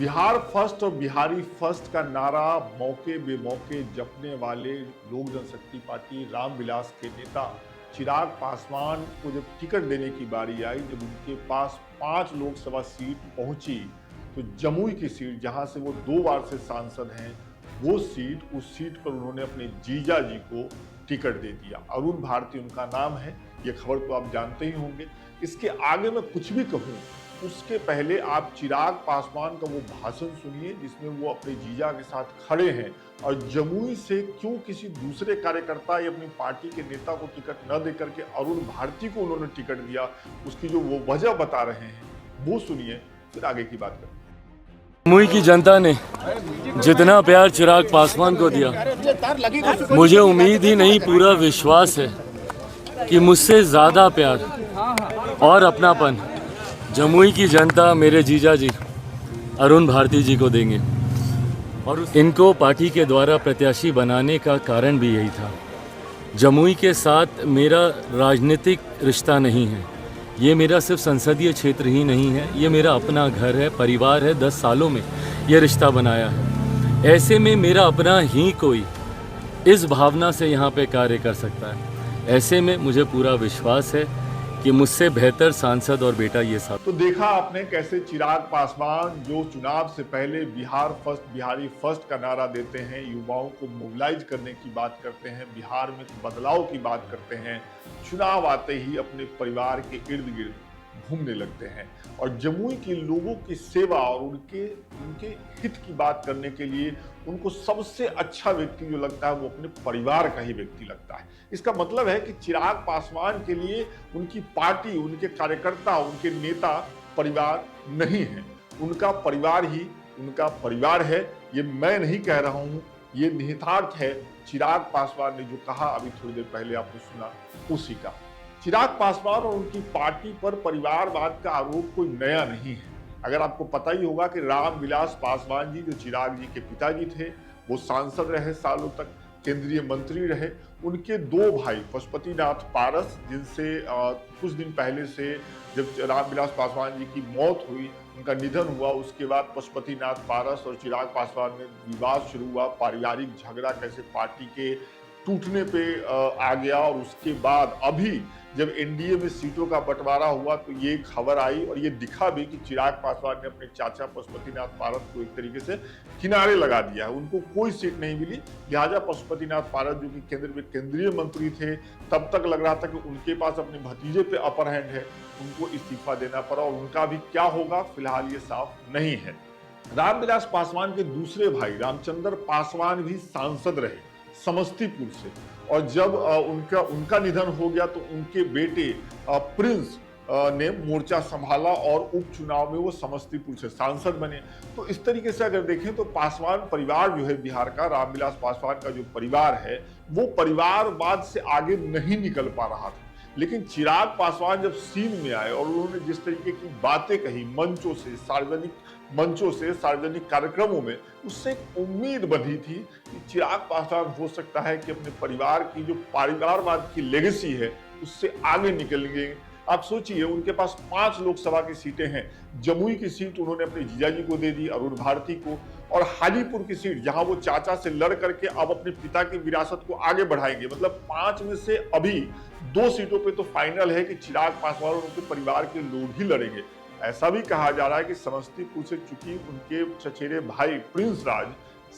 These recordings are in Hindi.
बिहार फर्स्ट और बिहारी फर्स्ट का नारा मौके बेमौके जपने वाले लोक जनशक्ति पार्टी रामविलास के नेता चिराग पासवान को जब टिकट देने की बारी आई, जब उनके पास 5 लोकसभा सीट पहुंची, तो जमुई की सीट जहां से वो 2 बार से सांसद हैं, वो सीट उस सीट पर उन्होंने अपने जीजा जी को टिकट दे दिया। अरुण भारती उनका नाम है, ये खबर तो आप जानते ही होंगे। इसके आगे मैं कुछ भी कहूँ उसके पहले आप चिराग पासवान का वो भाषण सुनिए जिसमें वो अपने जीजा के साथ खड़े हैं और जमुई से क्यों किसी दूसरे कार्यकर्ता या अपनी पार्टी के नेता को टिकट न देकर के अरुण भारती को उन्होंने टिकट दिया, उसकी जो वो वजह बता रहे हैं वो सुनिए, फिर आगे की बात करते हैं। जमुई की जनता ने जितना प्यार चिराग पासवान को दिया, मुझे उम्मीद ही नहीं, पूरा विश्वास है कि मुझसे ज़्यादा प्यार और अपनापन जमुई की जनता मेरे जीजा जी अरुण भारती जी को देंगे। और इनको पार्टी के द्वारा प्रत्याशी बनाने का कारण भी यही था। जमुई के साथ मेरा राजनीतिक रिश्ता नहीं है, ये मेरा सिर्फ संसदीय क्षेत्र ही नहीं है, ये मेरा अपना घर है, परिवार है। 10 सालों में ये रिश्ता बनाया है। ऐसे में मेरा अपना ही कोई इस भावना से यहाँ पे कार्य कर सकता है। ऐसे में मुझे पूरा विश्वास है कि मुझसे बेहतर सांसद और बेटा ये सब। तो देखा आपने कैसे चिराग पासवान जो चुनाव से पहले बिहार फर्स्ट बिहारी फर्स्ट का नारा देते हैं, युवाओं को मोबिलाइज करने की बात करते हैं, बिहार में बदलाव की बात करते हैं, चुनाव आते ही अपने परिवार के इर्द गिर्द घूमने लगते हैं और जमुई के लोगों की सेवा और उनके हित की बात करने के लिए उनको सबसे अच्छा व्यक्ति जो लगता है वो अपने परिवार का ही व्यक्ति लगता है। इसका मतलब है कि चिराग पासवान के लिए उनकी पार्टी, उनके कार्यकर्ता, उनके नेता परिवार नहीं है, उनका परिवार ही उनका परिवार है। ये मैं नहीं कह रहा हूं, ये निहितार्थ है चिराग पासवान ने जो कहा अभी थोड़ी देर पहले आपने सुना उसी का। चिराग पासवान और उनकी पार्टी पर परिवारवाद का आरोप कोई नया नहीं है। अगर आपको पता ही होगा कि रामविलास पासवान जी जो चिराग जी के पिताजी थे, वो सांसद रहे सालों तक, केंद्रीय मंत्री रहे। उनके 2 भाई पशुपतिनाथ पारस, जिनसे कुछ दिन पहले से जब रामविलास पासवान जी की मौत हुई, उनका निधन हुआ, उसके बाद पशुपतिनाथ पारस और चिराग पासवान में विवाद शुरू हुआ, पारिवारिक झगड़ा कैसे पार्टी के टूटने पे आ गया। और उसके बाद अभी जब एनडीए में सीटों का बंटवारा हुआ तो ये खबर आई और ये दिखा भी कि चिराग पासवान ने अपने चाचा पशुपतिनाथ पारस को एक तरीके से किनारे लगा दिया है, उनको कोई सीट नहीं मिली। लिहाजा पशुपतिनाथ पारस जो कि केंद्र में केंद्रीय मंत्री थे, तब तक लग रहा था कि उनके पास अपने भतीजे पे अपर हैंड है, उनको इस्तीफा देना पड़ा और उनका भी क्या होगा फिलहाल ये साफ नहीं है। रामविलास पासवान के दूसरे भाई रामचंद्र पासवान भी सांसद रहे समस्तीपुर से, और जब उनका निधन हो गया तो उनके बेटे प्रिंस ने मोर्चा संभाला और उपचुनाव में वो समस्तीपुर से सांसद बने। तो इस तरीके से अगर देखें तो पासवान परिवार जो है बिहार का, रामविलास पासवान का जो परिवार है, वो परिवारवाद से आगे नहीं निकल पा रहा था। लेकिन चिराग पासवान जब सीन में आए और उन्होंने जिस तरीके की बातें कही मंचों से, सार्वजनिक कार्यक्रमों में, उससे एक उम्मीद बंधी थी कि चिराग पासवान हो सकता है कि अपने परिवार की जो परिवारवाद की लेगेसी है उससे आगे निकलेंगे। आप सोचिए, उनके पास 5 लोकसभा की सीटें हैं। जमुई की सीट उन्होंने अपने जीजाजी को दे दी, अरुण भारती को, और हाजीपुर की सीट जहां वो चाचा से लड़ करके अब अपने पिता की विरासत को आगे बढ़ाएंगे। मतलब 5 में से अभी 2 सीटों पे तो फाइनल है कि चिराग पासवान और उनके परिवार के लोग ही लड़ेंगे। ऐसा भी कहा जा रहा है कि समस्तीपुर से चूंकि उनके चचेरे भाई प्रिंस राज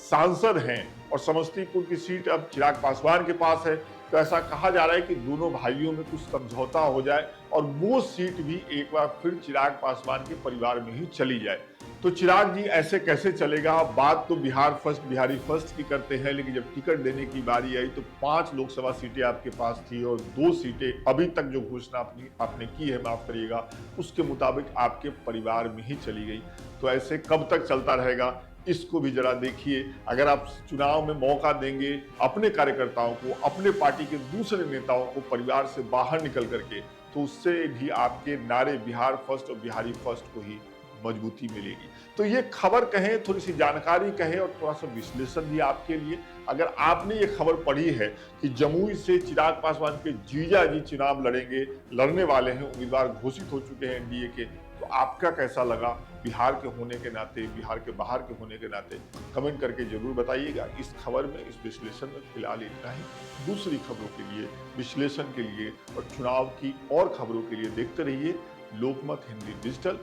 सांसद हैं और समस्तीपुर की सीट अब चिराग पासवान के पास है, तो ऐसा कहा जा रहा है कि दोनों भाइयों में कुछ समझौता हो जाए और वो सीट भी एक बार फिर चिराग पासवान के परिवार में ही चली जाए। तो चिराग जी ऐसे कैसे चलेगा? बात तो बिहार फर्स्ट बिहारी फर्स्ट की करते हैं, लेकिन जब टिकट देने की बारी आई तो 5 लोकसभा सीटें आपके पास थी और 2 सीटें अभी तक जो घोषणा आपने की है, माफ करिएगा, उसके मुताबिक आपके परिवार में ही चली गई। तो ऐसे कब तक चलता रहेगा, इसको भी जरा देखिए। अगर आप चुनाव में मौका देंगे अपने कार्यकर्ताओं को, अपने पार्टी के दूसरे नेताओं को परिवार से बाहर निकल करके, तो उससे भी आपके नारे बिहार फर्स्ट और बिहारी फर्स्ट को ही मजबूती मिलेगी। तो ये खबर कहें, थोड़ी सी जानकारी कहें और थोड़ा सा विश्लेषण भी आपके लिए। अगर आपने ये खबर पढ़ी है कि जमुई से चिराग पासवान के जीजा जी चुनाव लड़ने वाले हैं, उम्मीदवार घोषित हो चुके हैं एनडीए के, तो आपका कैसा लगा बिहार के होने के नाते, बिहार के बाहर के होने के नाते कमेंट करके जरूर बताइएगा। इस खबर में, इस विश्लेषण में फिलहाल इतना ही। दूसरी खबरों के लिए, विश्लेषण के लिए और चुनाव की और खबरों के लिए देखते रहिए लोकमत हिंदी डिजिटल।